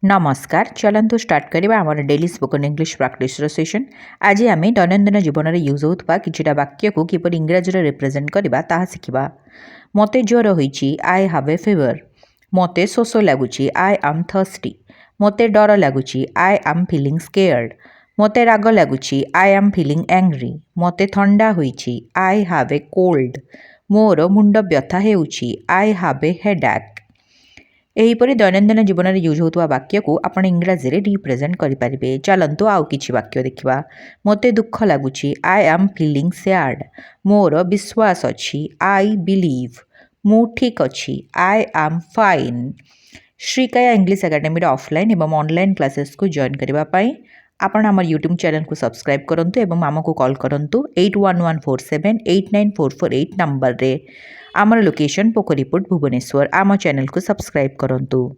नमस्कार चलतु स्टार्ट करवा आम daily spoken English practice session. आज आम दैनंदिन जीवन में यूज होता कि वाक्य को किपर इंग्राजी रिप्रेजेंट करवा ताहा शिखा। मते ज्वर होइछि आई हाव ए फीवर। मते शोष लगुच आई एम थर्स्टी। मते डर लगुच आई एम फीलिंग स्केयर्ड। मते राग लगुच आई एम फीलिंग एंग्री। मते थंडा होइछि आई हाव ए कोल्ड। मोर मुंड व्यथा हेउछि आई हाव ए हेडेक। एहीपरि दैनंदिन जीवन में यूज होता वाक्य को आपण इंग्राजी रे रिप्रेजेंट करें। चलतु आउ किछि वाक्य देखा। मते दुख लगुच आई एम फीलिंग सैड। मोर विश्वास अच्छी आई बिलीव। मु ठीक अच्छी आई एम फाइन। श्रीकाया इंग्लिश एकेडमी ऑफलाइन एवं ऑनलाइन क्लासेस को जॉइन करने आपण आम यूट्यूब चैनल को सब्सक्राइब करंतु एवं आमको कॉल करंतु 8114789448 नंबर रे। आमर लोकेशन पोखरीपुट भुवनेश्वर। आम चैनल को सब्सक्राइब करंतु।